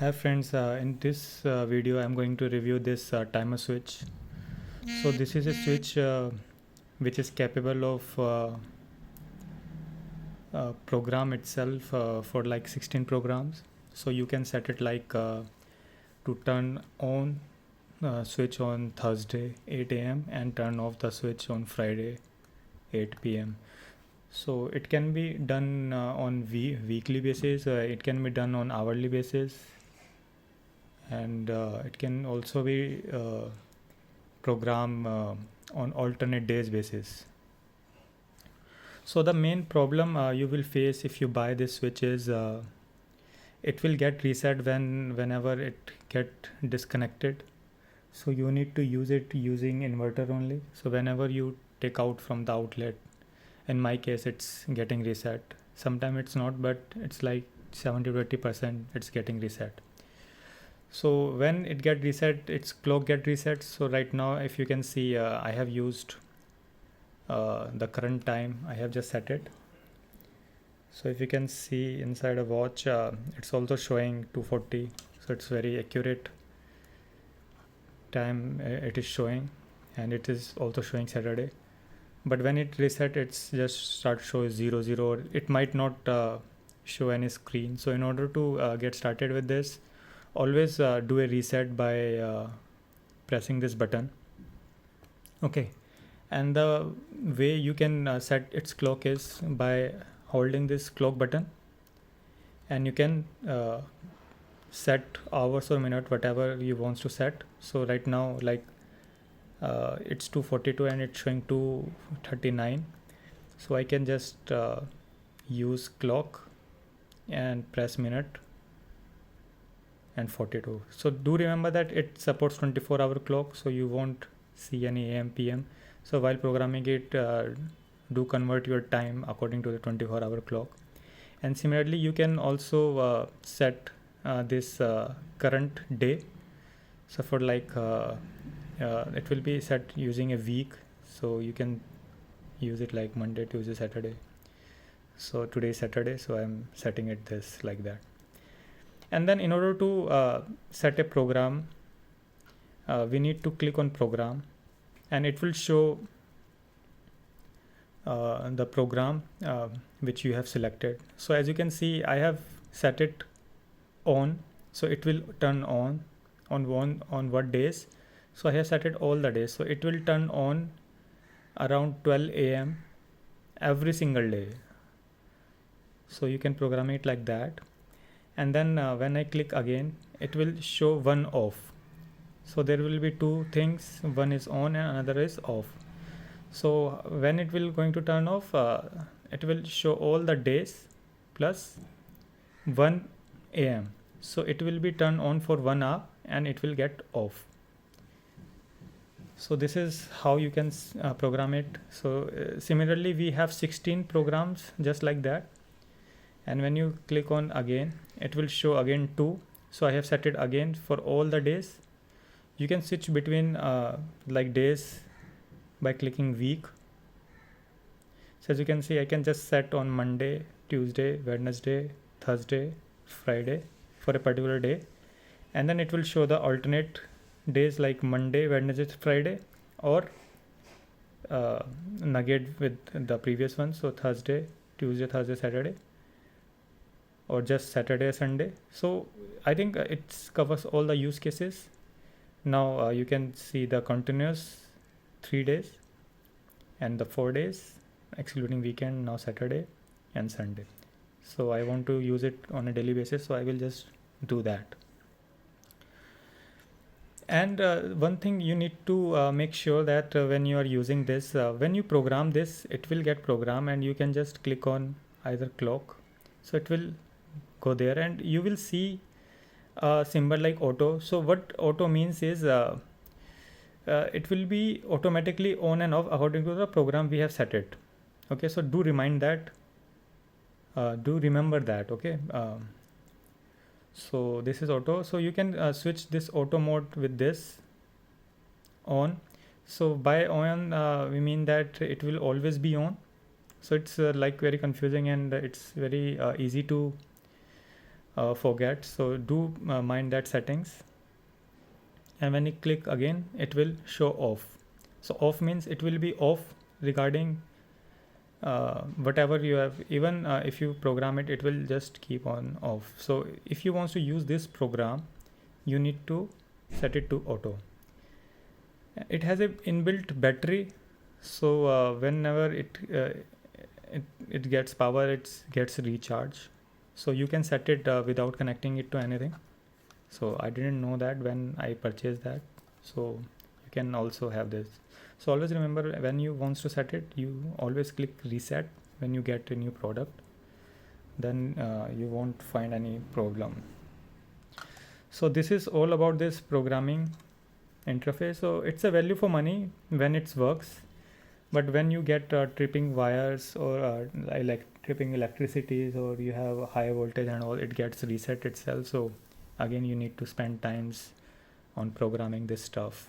Hi friends, in this video I'm going to review this timer switch. So this is a switch which is capable of program itself for like 16 programs. So you can set it like to turn on switch on Thursday 8 a.m. and turn off the switch on Friday 8 p.m. So it can be done on weekly basis, it can be done on hourly basis, and it can also be program on alternate days basis. So the main problem you will face if you buy this switch is it will get reset whenever it get disconnected. So you need to use it using inverter only. So whenever you take out from the outlet, in my case it's getting reset. Sometimes it's not, but it's like 70 to 80% it's getting reset. So when it get reset, its clock get reset. So right now if you can see, I have used the current time. I have just set it. So if you can see inside a watch, it's also showing 2:40. So it's very accurate time it is showing, and it is also showing Saturday. But when it reset, it's just start show 00, or it might not show any screen. So in order to get started with this, always do a reset by pressing this button. Okay, and the way you can set its clock is by holding this clock button, and you can set hours or minute, whatever you want to set. So right now, like it's 2:42 and it's showing 2:39. So I can just use clock and press minute and 42. So do remember that it supports 24-hour clock, so you won't see any AM PM. So while programming it, do convert your time according to the 24-hour clock. And similarly you can also set this current day. So for like it will be set using a week, so you can use it like Monday, Tuesday, Saturday. So today is Saturday, so I'm setting it this like that. And then in order to set a program, we need to click on program, and it will show the program which you have selected. So as you can see, I have set it on, so it will turn on what days. So I have set it all the days, so it will turn on around 12 a.m. every single day. So you can program it like that. And then when I click again, it will show one off. So there will be two things, one is on and another is off. So when it will going to turn off, it will show all the days plus 1 a.m. So it will be turned on for 1 hour and it will get off. So this is how you can program it. So similarly we have 16 programs just like that. And when you click on again, it will show again 2. So I have set it again for all the days. You can switch between like days by clicking week. So as you can see, I can just set on Monday, Tuesday, Wednesday, Thursday, Friday for a particular day, and then it will show the alternate days like Monday, Wednesday, Friday, or nugget with the previous one. So Thursday, Tuesday, Thursday, Saturday, or just Saturday, Sunday. So I think it covers all the use cases. Now you can see the continuous 3 days and the 4 days excluding weekend, now Saturday and Sunday. So I want to use it on a daily basis, so I will just do that. And one thing you need to make sure that when you are using this, when you program this, it will get programmed, and you can just click on either clock, so it will go there and you will see a symbol like auto. So what auto means is it will be automatically on and off according to the program we have set it. Okay, so do remember that. Okay, so this is auto, so you can switch this auto mode with this on. So by on we mean that it will always be on. So it's like very confusing, and it's very easy to forget. So do mind that settings, and when you click again it will show off. So off means it will be off regarding whatever you have. Even if you program it, it will just keep on off. So if you want to use this program, you need to set it to auto. It has a inbuilt battery, so whenever it gets power, it gets recharged. So you can set it without connecting it to anything. So I didn't know that when I purchased that. So you can also have this. So always remember, when you want to set it, you always click reset when you get a new product. Then you won't find any problem. So this is all about this programming interface. So it's a value for money when it works, but when you get tripping wires or like tripping electricities, or you have high voltage and all, it gets reset itself. So again you need to spend times on programming this stuff.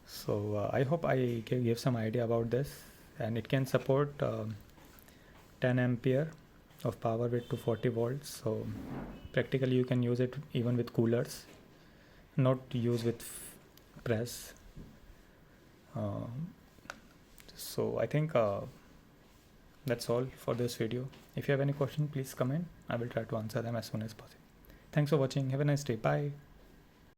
So I hope I give some idea about this, and it can support 10 ampere of power with 240 volts. So practically you can use it even with coolers, not use with press. So I think that's all for this video. If you have any question, please comment. I will try to answer them as soon as possible. Thanks for watching. Have a nice day. Bye.